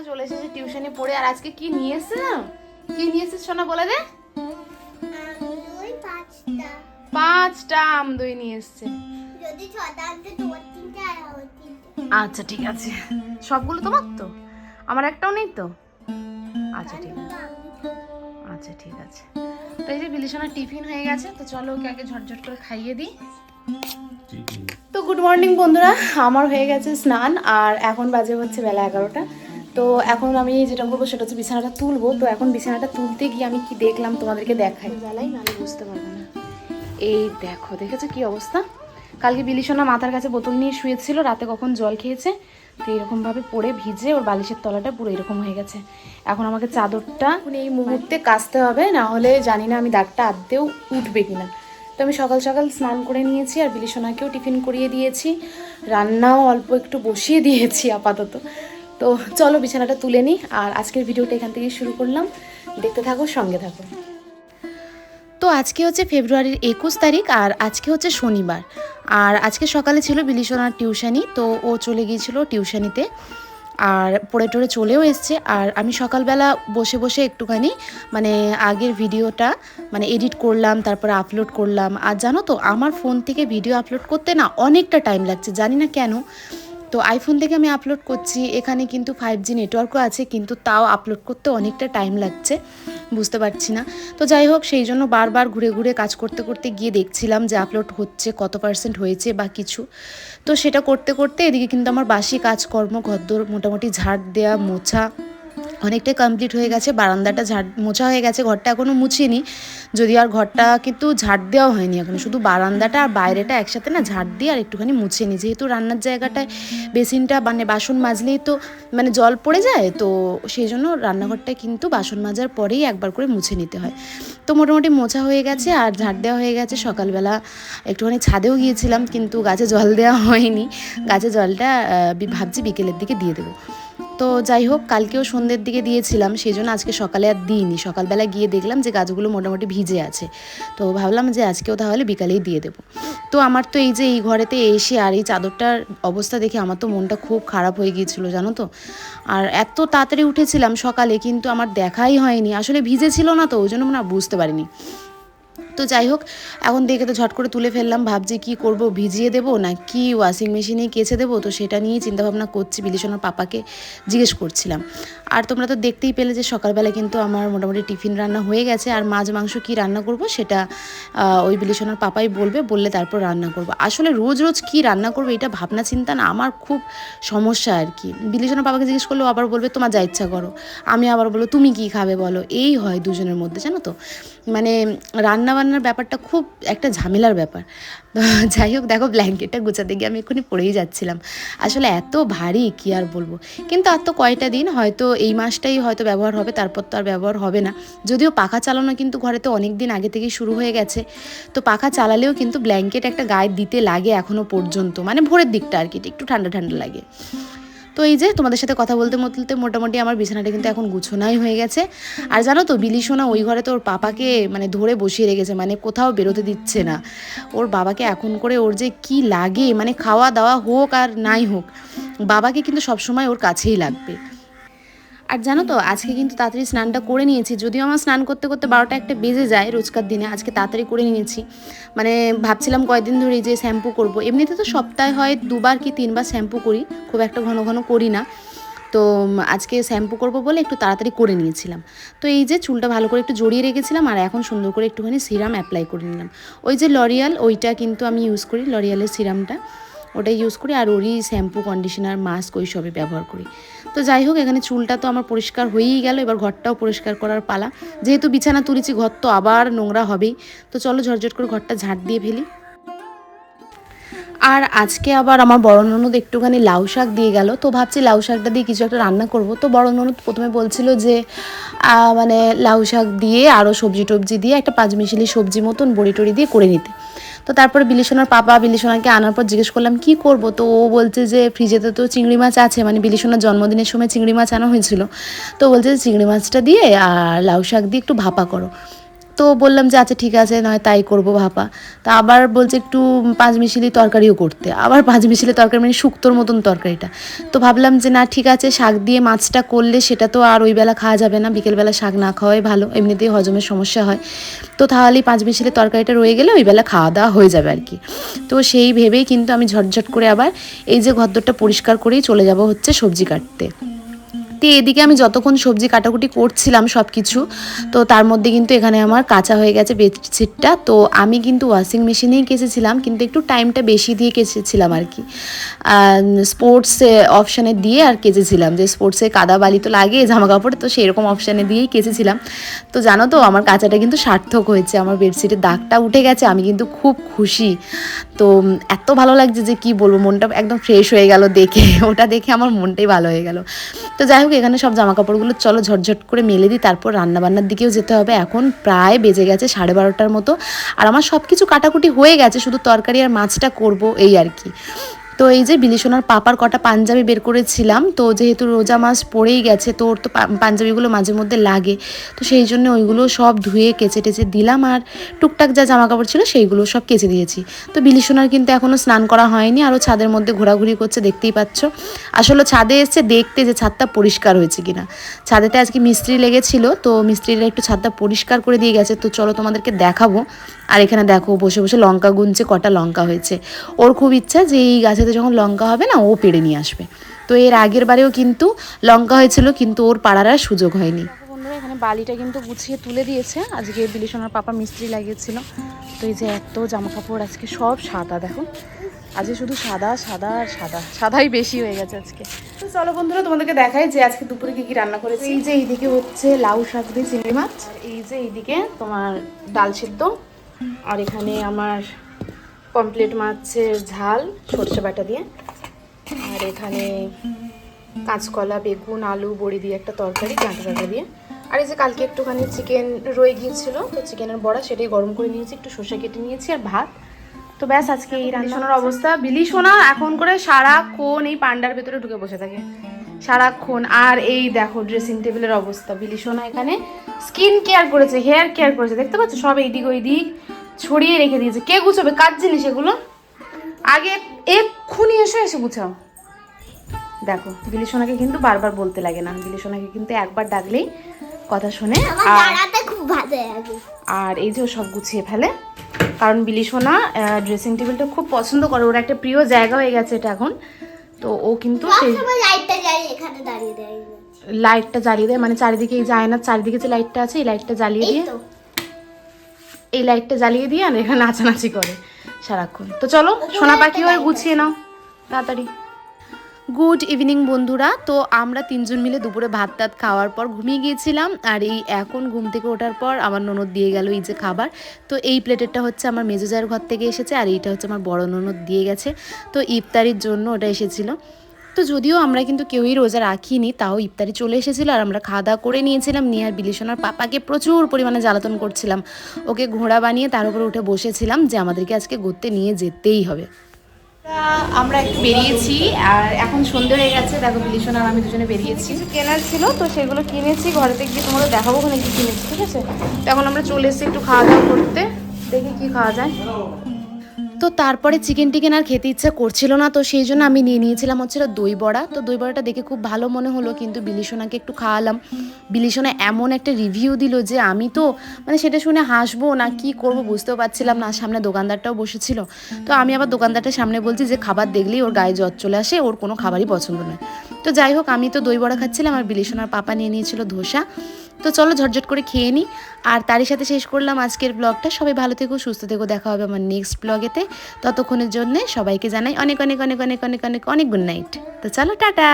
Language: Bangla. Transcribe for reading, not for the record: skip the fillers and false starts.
সোনা চলে এসেছে টিউশনে পড়ে। আর আজকে কি নিয়ে এসেছে না, কি নিয়ে এসেছে সোনা বলে দে। পাঁচটা আম দই নিয়ে এসেছে। আচ্ছা ঠিক আছে, সবগুলো তোমার তো, আমার একটাও নেই তো। আচ্ছা ঠিক আছে, আচ্ছা ঠিক আছে। তো এই যে বিলিশনার টিফিন হয়ে গেছে, তো চলো ওকে আগে ঝটঝট করে খাইয়ে দিই। তো গুড মর্নিং বন্ধুরা, আমার হয়ে গেছে স্নান আর এখন বাজে হচ্ছে বেলা 11টা। তো এখন আমি যেটা করবো সেটা হচ্ছে বিছানাটা তুলবো। তো এখন বিছানাটা তুলতে গিয়ে আমি কি দেখলাম তোমাদেরকে দেখাই, বেলাই নাহলে বুঝতে পারবো না। এই দেখো, দেখেছো কি অবস্থা। কালকে বিলিশনা মাথার কাছে বোতল নিয়ে শুয়েছিল, রাতে কখন জল খেয়েছে, তো এরকমভাবে পড়ে ভিজে ওর বালিশের তলাটা পুরো এরকম হয়ে গেছে। এখন আমাকে চাদরটা এই মুহূর্তে কাচতে হবে, না হলে জানি না আমি দাগটা আদতেও উঠবে কিনা। তো আমি সকাল সকাল স্নান করে নিয়েছি আর বিলিশনাকেও টিফিন করিয়ে দিয়েছি, রান্নাও অল্প একটু বসিয়ে দিয়েছি আপাতত। তো চলো বিছানাটা তুলে নিই আর আজকের ভিডিওটা এখান থেকে শুরু করলাম, দেখতে থাকো, সঙ্গে থাকো। তো আজকে হচ্ছে ফেব্রুয়ারির 21 তারিখ আর আজকে হচ্ছে শনিবার। আর আজকে সকালে ছিল বিলিশনার টিউশানি, তো ও চলে গিয়েছিল টিউশানিতে আর পড়ে টড়ে চলেও এসছে। আর আমি সকালবেলা বসে বসে একটুখানি মানে আগের ভিডিওটা মানে এডিট করলাম, তারপরে আপলোড করলাম। আর জানো তো আমার ফোন থেকে ভিডিও আপলোড করতে না অনেকটা টাইম লাগছে, জানি না কেন। তো আইফোন থেকে আমি আপলোড করছি, এখানে কিন্তু 5G নেটওয়ার্কও আছে, কিন্তু তাও আপলোড করতে অনেকটা টাইম লাগছে, বুঝতে পারছি না। তো যাই হোক, সেই জন্য বারবার ঘুরে ঘুরে কাজ করতে করতে গিয়ে দেখছিলাম যে আপলোড হচ্ছে কত % হয়েছে বা কিছু। তো সেটা করতে করতে এদিকে কিন্তু আমার বাসি কাজকর্ম, ঘরদোর মোটামুটি ঝাড় দেওয়া, মোছা অনেকটাই কমপ্লিট হয়ে গেছে। বারান্দাটা মোছা হয়ে গেছে, ঘরটা এখনও মুছিনি, যদিও আর ঘরটা কিন্তু ঝাড় দেওয়া হয়নি এখনো, শুধু বারান্দাটা আর বাইরেটা একসাথে না ঝাড় দিয়ে আর একটুখানি মুছে নিই। যেহেতু রান্নার জায়গাটায় বেসিনটা মানে বাসন মাজলেই তো মানে জল পড়ে যায়, তো সেই জন্য রান্নাঘরটায় কিন্তু বাসন মাজার পরেই একবার করে মুছে নিতে হয়। তো মোটামুটি মোছা হয়ে গেছে আর ঝাড় দেওয়া হয়ে গেছে। সকালবেলা একটুখানি ছাদেও গিয়েছিলাম, কিন্তু গাছে জল দেওয়া হয়নি, গাছে জলটা ভাবছি বিকেলের দিকে দিয়ে দেবো। তো যাই হোক, কালকেও সন্ধ্যের দিকে দিয়েছিলাম, সেই জন্য আজকে সকালে আর দিইনি। সকালবেলা গিয়ে দেখলাম যে গাছগুলো মোটামুটি ভিজে আছে, তো ভাবলাম যে আজকেও তাহলে বিকালেই দিয়ে দেবো। তো আমার তো এই যে এই ঘরেতে এসে আর এই চাদরটার অবস্থা দেখে আমার তো মনটা খুব খারাপ হয়ে গিয়েছিলো, জানো তো। আর এত তাড়াতাড়ি উঠেছিলাম সকালে, কিন্তু আমার দেখাই হয়নি, আসলে ভিজে ছিল না, তো ওই জন্য না বুঝতে পারিনি। তো যাই হোক, এখন দেখে তো ঝট করে তুলে ফেললাম, ভাবছি কি করব, ভিজিয়ে দেবো না কি ওয়াশিং মেশিনেই কেচে দেবো। তো সেটা নিয়েই চিন্তাভাবনা করছি, বিলিশনার পাপাকে জিজ্ঞেস করছিলাম। আর তোমরা তো দেখতেই পেলে যে সকালবেলা কিন্তু আমার মোটামুটি টিফিন রান্না হয়ে গেছে। আর মাছ মাংস কী রান্না করব সেটা ওই বিলিশনার পাপাই বললে তারপর রান্না করব। আসলে রোজ রোজ কী রান্না করবো এটা ভাবনা চিন্তা না আমার খুব সমস্যা আর কি। বিলিশনার পাপাকে জিজ্ঞেস করলেও আবার বলবে তোমার যা ইচ্ছা করো, আমি আবার বলবো তুমি কী খাবে বলো, এই হয় দুজনের মধ্যে, জানো তো। মানে রান্নাবান্নার ব্যাপারটা খুব একটা ঝামেলার ব্যাপার। যাই হোক, দেখো ব্ল্যাঙ্কেটটা গুছাতে গিয়ে আমি এক্ষুনি পড়েই যাচ্ছিলাম, আসলে এত ভারী কি আর বলবো। কিন্তু আর তো কয়টা দিন, হয়তো এই মাসটাই হয়তো ব্যবহার হবে, তারপর তো আর ব্যবহার হবে না। যদিও পাখা চালানো কিন্তু ঘরেতে অনেক দিন আগে থেকেই শুরু হয়ে গেছে, তো পাখা চালালেও কিন্তু ব্ল্যাঙ্কেট একটা গায়ে দিতে লাগে এখনও পর্যন্ত, মানে ভোরের দিকটা আর কি একটু ঠান্ডা ঠান্ডা লাগে। তো এই যে তোমাদের সাথে কথা বলতে বলতে মোটামুটি আমার বিছানাটা কিন্তু এখন গুছোনাই হয়ে গেছে। আর জানো তো বিলিশোনা ওই ঘরে তো ওর পাপাকে মানে ধরে বসিয়ে রেখেছে, মানে কোথাও বেরোতে দিচ্ছে না। ওর বাবাকে এখন করে ওর যে কি লাগে, মানে খাওয়া দাওয়া হোক আর নাই হোক, বাবাকে কিন্তু সবসময় ওর কাছেই লাগবে। আর জানো তো আজকে কিন্তু তাড়াতাড়ি স্নানটা করে নিয়েছি, যদিও আমার স্নান করতে করতে 12টা 1টা বেজে যায় রোজকার দিনে, আজকে তাড়াতাড়ি করে নিয়েছি। মানে ভাবছিলাম কয়েকদিন ধরে যে শ্যাম্পু করব, এমনিতে তো সপ্তাহে হয় 2বার কি 3বার শ্যাম্পু করি, খুব একটা ঘন ঘন করি না। তো আজকে শ্যাম্পু করব বলে একটু তাড়াতাড়ি করে নিয়েছিলাম। তো এই যে চুলটা ভালো করে একটু জড়িয়ে রেখেছিলাম আর এখন সুন্দর করে একটুখানি সিরাম অ্যাপ্লাই করে নিলাম। ওই যে লরিয়াল, ওইটা কিন্তু আমি ইউজ করি, লরিয়ালের সিরামটা, ওটাই ইউজ করি। আর ওরই শ্যাম্পু, কন্ডিশনার, মাস্ক ওই সবই ব্যবহার করি। তো যাই হোক, এখানে চুলটা তো আমার পরিষ্কার হয়েই গেল, এবার ঘরটাও পরিষ্কার করার পালা। যেহেতু বিছানা তুলেছি, ঘর তো আবার নোংরা হবেই। তো চলো ঝটঝট করে ঘরটা ঝাড় দিয়ে ফেলি। আর আজকে আবার আমার বড় ননদ একটুখানি লাউ শাক দিয়ে গেল, তো ভাবছি লাউ শাকটা দিয়ে কিছু একটা রান্না করব। তো বড় ননদ প্রথমে বলছিল যে মানে লাউ শাক দিয়ে আরও সবজি টবজি দিয়ে একটা পাঁচমিশালি সবজি মতন বড়ি টড়ি দিয়ে করে নিতে। তো তারপরে বিলিশনার পাপা বিলিশনাকে আনার পর জিজ্ঞেস করলাম কি করব, তো ও বলছে যে ফ্রিজেতে তো চিংড়ি মাছ আছে, মানে বিলিশনার জন্মদিনের সময় চিংড়ি মাছ আনা হয়েছিল, তো বলছে যে চিংড়ি মাছটা দিয়ে আর লাউ শাক দিয়ে একটু ভাপা করো। তো বললাম যে আচ্ছা ঠিক আছে, নয় তাই করবো ভাপা। তা আবার বলছে একটু পাঁচমিশালি তরকারিও করতে, আবার পাঁচমিশালি তরকারি মানে শুক্তোর মতন তরকারিটা। তো ভাবলাম যে না ঠিক আছে, শাক দিয়ে মাছটা করলে সেটা তো আর ওই বেলা খাওয়া যাবে না, বিকেলবেলা শাক না খাওয়াই ভালো, এমনিতেই হজমের সমস্যা হয়। তো তাহলেই পাঁচমিশালি তরকারিটা রয়ে গেলে ওই বেলা খাওয়া দাওয়া হয়ে যাবে আর কি। তো সেই ভেবেই কিন্তু আমি ঝটঝট করে আবার এই যে ঘরদোরটা পরিষ্কার করেই চলে যাব হচ্ছে সবজি কাটতে। তো এদিকে আমি যতক্ষণ সবজি কাটাকুটি করছিলাম সব কিছু, তো তার মধ্যে কিন্তু এখানে আমার কাঁচা হয়ে গেছে বেডশিটটা। তো আমি কিন্তু ওয়াশিং মেশিনেই কেচেছিলাম, কিন্তু একটু টাইমটা বেশি দিয়ে কেচেছিলাম আর কি। স্পোর্টসে অপশানে দিয়ে আর কেচেছিলাম, যে স্পোর্টসে কাদা বালি তো লাগে জামা কাপড়ে, তো সেরকম অপশানে দিয়েই কেচেছিলাম। তো জানো তো আমার কাঁচাটা কিন্তু সার্থক হয়েছে, আমার বেডশিটের দাগটা উঠে গেছে, আমি কিন্তু খুব খুশি। তো এত ভালো লাগছে যে কি বলবো, মনটা একদম ফ্রেশ হয়ে গেল দেখে, ওটা দেখে আমার মনটাই ভালো হয়ে গেল। তো যাই হোক, এখানে সব জামা কাপড়গুলো চলো ঝটঝট করে মেলে দিই, তারপর রান্নাবান্নার দিকেও যেতে হবে। এখন প্রায় বেজে গেছে 12:30টার মতো, আর আমার সব কিছু কাটাকুটি হয়ে গেছে, শুধু তরকারি আর মাছটা করব এই আর কি। তো এই যে বিলিশোনার পাপার কটা পাঞ্জাবি বের করেছিলাম, তো যেহেতু রোজা মাস পড়েই গেছে, তো ওর তো পাঞ্জাবিগুলো মাঝে মধ্যে লাগে, তো সেই জন্য ওইগুলো সব ধুয়ে কেচে টেচে দিলাম, আর টুকটাক যা জামা কাপড় ছিল সেইগুলো সব কেচে দিয়েছি। তো বিলিশোনার কিন্তু এখনও স্নান করা হয়নি, আরও ছাদের মধ্যে ঘোরাঘুরি করছে, দেখতেই পাচ্ছ। আসলে ছাদে এসছে দেখতে যে ছাদটা পরিষ্কার হয়েছে কিনা। ছাদেতে আজকে মিস্ত্রি লেগেছিল, তো মিস্ত্রিরা একটু ছাদটা পরিষ্কার করে দিয়ে গেছে, তো চলো তোমাদেরকে দেখাবো। আর এখানে দেখো বসে বসে লঙ্কা গুনছে, কটা লঙ্কা হয়েছে। ওর খুব ইচ্ছা যে এই গাছেতে যখন লঙ্কা হবে না, ও পেড়ে নিয়ে আসবে। তো এর আগের বারেও কিন্তু লঙ্কা হয়েছিল, কিন্তু ওর পাড়ার আর সুযোগ হয়নি। বন্ধুরা এখানে বালিটা কিন্তু গুছিয়ে তুলে দিয়েছে, আজকে বিলিশোনার পাপা মিস্ত্রি লাগিয়েছিল। তো এই যে এত জামা কাপড় আজকে সব সাদা, দেখো আজকে শুধু সাদা সাদা আর সাদা, সাদাই বেশি হয়ে গেছে আজকে। তো চলো বন্ধুরা তোমাদেরকে দেখাই যে আজকে দুপুরে কি কি রান্না করেছি। এই যে এইদিকে হচ্ছে লাউ শাক দিয়ে চিংড়ি মাছ, আর এই যে এইদিকে তোমার ডাল সিদ্ধ, আর এখানে আমার পমফ্রেট মাছের ঝাল সরষে বাটা দিয়ে, আর এখানে কাঁচকলা বেগুন আলু বড়ি দিয়ে একটা তরকারি ডাঁটা ডাঁটা দিয়ে, আর এই যে কালকে একটুখানি চিকেন রয়ে গিয়েছিল, তো চিকেনের বড়া সেটাই গরম করে নিয়েছি, একটু সর্ষে কেটে নিয়েছি আর ভাত। তো ব্যাস আজকে এই রান্নার অবস্থা। বিলি সোনা এখন করে সারাক্ষণ এই পান্ডার ভেতরে ঢুকে বসে থাকে সারাক্ষণ। আর এই দেখো ড্রেসিং টেবিলের অবস্থা, বিলি সোনা এখানে স্কিন কেয়ার করেছে, হেয়ার কেয়ার করেছে, দেখতে পাচ্ছ সব এইদিক ওই দিক ছড়িয়ে রেখে দিয়েছে। কে গুছাবে, কার জিনিস এগুলো? আগে এক্ষুনি এসে গুছাও। দেখো বিলি সোনাকে কিন্তু বারবার বলতে লাগে না, বিলি সোনাকে কিন্তু একবার ডাকলেই কথা শোনে। আর এই যে ও সব গুছিয়ে ফেলে, কারণ বিলি সোনা ড্রেসিং টেবিলটা খুব পছন্দ করে, ওর একটা প্রিয় জায়গা হয়ে গেছে এটা এখন। তো ও কিন্তু সেই লাইটটা জ্বালিয়ে দেয়, মানে চারিদিকে এই যায় না, চারিদিকে যে লাইটটা আছে এই লাইটটা জ্বালিয়ে দিয়ে, এই লাইটটা জ্বালিয়ে দিয়ে আর এখানে নাচানাচি করে সারাক্ষণ। তো চলো সোনা পাখি হয়ে গুছিয়ে নাও তাড়াতাড়ি। গুড ইভিনিং বন্ধুরা। তো আমরা তিনজন মিলে দুপুরে ভাত টাত খাওয়ার পর ঘুমিয়ে গিয়েছিলাম, আর এই এখন ঘুম থেকে ওঠার পর আমার ননদ দিয়ে গেল এই যে খাবার। তো এই প্লেটেরটা হচ্ছে আমার মেজো জায়ের ঘর থেকে এসেছে, আর এইটা হচ্ছে আমার বড় ননদ দিয়ে গেছে। তো ইফতারির জন্য ওটা এসেছিলো। তো যদিও আমরা কিন্তু কেউই রোজা রাখিনি, তাও ইফতারি চলে এসেছিলো, আর আমরা খাওয়া দাওয়া করে নিয়েছিলাম। নিয়ে আর বিলিশোনার পাপাকে প্রচুর পরিমাণে জ্বালাতন করছিলাম, ওকে ঘোড়া বানিয়ে তার উপরে উঠে বসেছিলাম যে আমাদেরকে আজকে ঘুরতে নিয়ে যেতেই হবে। আমরা একটু বেরিয়েছি, আর এখন সন্ধ্যে হয়ে গেছে। দেখো বিলিশোনা আর আমি দুজনে বেরিয়েছি, কিছু কেনার ছিল তো সেগুলো কিনেছি, ঘরেতে গিয়ে তোমাদের দেখাবো ওখানে কি কিনেছি, ঠিক আছে? তো এখন আমরা চলে এসেছি একটু খাওয়া দাওয়া করতে, দেখি কি খাওয়া যায়। তো তারপরে চিকেন টিকেন আর খেতে ইচ্ছা করছিল না, তো সেই জন্য আমি নিয়ে নিয়েছিলাম হচ্ছিল দই বড়া। তো দই বড়াটা দেখে খুব ভালো মনে হলো, কিন্তু বিলিশোনাকে একটু খাওয়ালাম। বিলিশোনা এমন একটা রিভিউ দিল যে আমি তো মানে সেটা শুনে হাসবো না কি করব বুঝতেও পারছিলাম না। সামনে দোকানদারটাও বসেছিল, তো আমি আবার দোকানদারটার সামনে বলছি যে খাবার দেখলেই ওর গায়ে জ্বর চলে আসে, ওর কোনো খাবারই পছন্দ নয়। তো যাই হোক, আমি তো দই বড়া খাচ্ছিলাম, আর বিলিশোনার পাপা নিয়ে নিয়েছিল ধোসা। তো চলো ঝটঝট করে খেয়ে নিই, আর তারই সাথে শেষ করলাম আজকের ব্লগটা। সবাই ভালো থেকো, সুস্থ থেকো, দেখা হবে আমার নেক্সট ব্লগেতে। ততক্ষণের জন্য সবাইকে জানাই অনেক অনেক অনেক অনেক অনেক অনেক অনেক অনেক গুড নাইট। তো চলো টাটা।